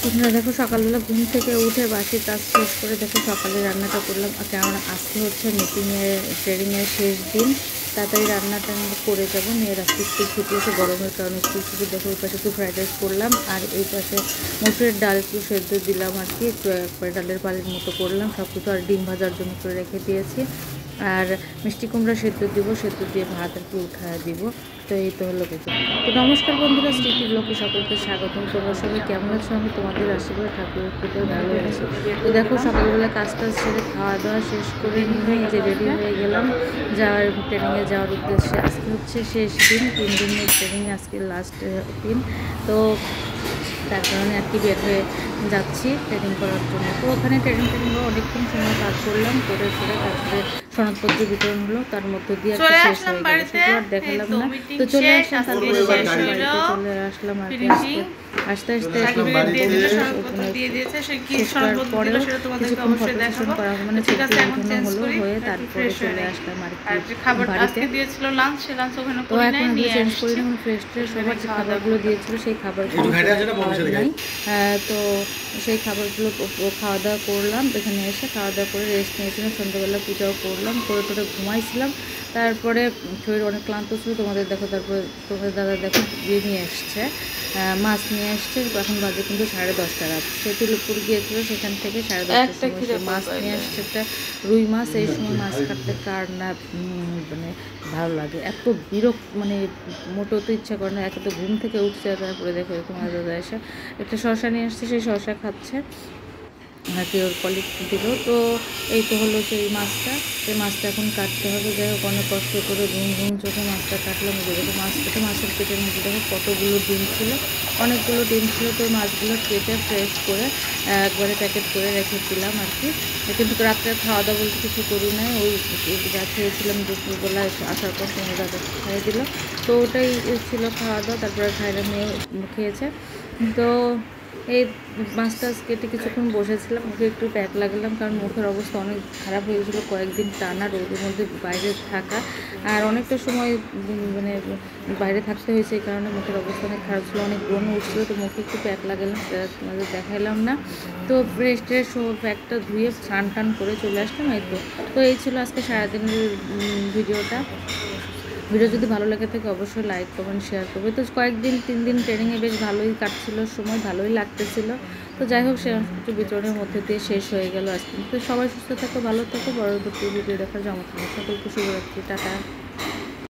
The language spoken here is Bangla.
বন্ধুরা দেখো সকালবেলা ঘুম থেকে উঠে বাসি কাজ শেষ করে দেখো সকালে রান্নাটা করলাম। কেননা আজকে হচ্ছে ট্রেনিংয়ের শেষ দিন, তাড়াতাড়ি রান্নাটা করে যাবো। মেয়ের আজকে স্কুল ছুটি আছে, গরমের কারণে স্কুল ছুটি। দেখো ওই পাশে একটু ফ্রাইড রাইস করলাম, আর এই পাশে মসুরের ডাল একটু সেদ্ধ দিলাম আর কি, একটু একবারে ডালের পালির মতো করলাম সব কিছু। আর ডিম ভাজার জন্য করে রেখে দিয়েছি, আর মিষ্টি কুমড়া সেদ্ধ দিব, সেদ্ধ দিয়ে ভাত আর কি উঠায় দিব। তো এই তো হলো কিছু। তো নমস্কার বন্ধুরা, স্মৃতি ব্লগে সকলকে স্বাগতম। তোমরা সবাই কেমন আছো? আমি তোমাদের আশীর্বাদ ঠাকুরের কৃপায় ভালো আছি। তো দেখো সকালবেলা কাজটা সেরে খাওয়া দাওয়া শেষ করে নিয়ে যে রেডি হয়ে গেলাম যাওয়ার ট্রেনিংয়ে যাওয়ার উদ্দেশ্যে। আজকে হচ্ছে শেষ দিন, 3 দিনের ট্রেনিং, আজকে লাস্ট দিন। তো তার কারণে আর কি বের হয়ে যাচ্ছি ট্রেনিং করার জন্য। তো ওখানে ট্রেনিং অনেকক্ষণ সময় কাজ করলাম, করে তারপরে সনদপত্র বিতরণ হলো, তার মধ্যে দিয়ে একটা শেষ হয়ে গেল, সেটা আর দেখালাম না। তো চলে আসলাম, তারপরে বাড়িতে চলে আসলাম আর কি। আস্তে আস্তে শেষ করার পরেও কিছুক্ষণ ফটো সেশন করা মানে ছবি ওঠানো হলো, হয়ে তারপরে চলে আসলাম আর কি বাড়িতে। তো এখন আমি চেঞ্জ করি না, ফ্রেশ ট্রেশ সবার যে খাবারগুলো দিয়েছিল সেই খাবারগুলো নাই। তো সেই খাবারগুলো খাওয়া দাওয়া করলাম, এখানে এসে খাওয়া দাওয়া করে রেস্ট নিয়েছিলাম, সন্ধ্যাবেলা পূজাও করলাম, করে টোরে ঘুমাইছিলাম। তারপরে শরীর অনেক ক্লান্ত ছিল, তোমাদের দেখো। তারপরে তোমাদের দাদা দেখো নিয়ে এসছে, মাছ নিয়ে এসছে। এখন বাজে কিন্তু 10:30 রাত। সে তিলুপুর গিয়েছিল, সেখান থেকে 10:30 মাছ নিয়ে আসছে, একটা রুই মাছ। এই সময় মাছ কাটতে কার না মানে ভালো লাগে, এত বিরক্ত, মানে মোটেও তো ইচ্ছা করে না। এত তো ঘুম থেকে উঠছে। তারপরে দেখো তোমার দাদা এসে একটা শসা নিয়ে আসছে, সেই শসা খাচ্ছে আর কি, ওর কলিগ দিল। তো এই তো হলো সেই মাছটা, এই মাছটা এখন কাটতে হবে। যাই হোক অনেক কষ্ট করে ঘুম চোখে মাছটা কাটলাম। দেখো মাছের পেটের মধ্যে দেখো কতগুলো ডিম ছিল, অনেকগুলো ডিম ছিল। তো মাছগুলো কেটে ফ্রেশ করে একবারে প্যাকেট করে রেখেছিলাম আর কি। কিন্তু রাত্রে খাওয়া দাওয়া বলতে কিছু করি নাই, ওই যা খেয়েছিলাম দুপুরবেলা আসার পর তোমার দাদা খাইয়ে দিল। তো ওটাই ছিল খাওয়া দাওয়া, তারপরে খাইলাম, মেয়ে খেয়েছে। তো এই মাছ টাছ কেটে কিছুক্ষণ বসেছিলাম, মুখে একটু প্যাক লাগলাম, কারণ মুখের অবস্থা অনেক খারাপ হয়ে গেছিলো কয়েকদিন টানা রোদের মধ্যে বাইরে থাকা, আর অনেকটা সময় মানে বাইরে থাকতে হয়েছে। এই কারণে মুখের অবস্থা অনেক খারাপ ছিল, অনেক ব্রণ উঠছিলো। তো মুখে একটু প্যাক লাগালাম, তোমাদের দেখাইলাম না। তো ফ্রেশ ট্রেশ প্যাকটা ধুয়ে স্নান টান করে চলে আসলাম। এই তো এই ছিল আজকে সারাদিনের ভিডিওটা। ভিডিও যদি ভালো লাগে থাকে অবশ্যই লাইক কমেন্ট শেয়ার করবে। তো কয়েকদিন 3 দিন ট্রেনিংয়ে বেশ ভালোই কাটছিল, সময় ভালোই লাগতেছিল। তো যাই হোক সে কিছু বিতরণের মধ্যে দিয়ে শেষ হয়ে গেল আজকে। তো সবাই সুস্থ থাকো, ভালো থাকো, পরবর্তী ভিডিও দেখার জন্য সকলকে শুভরাত্রি, টাটা।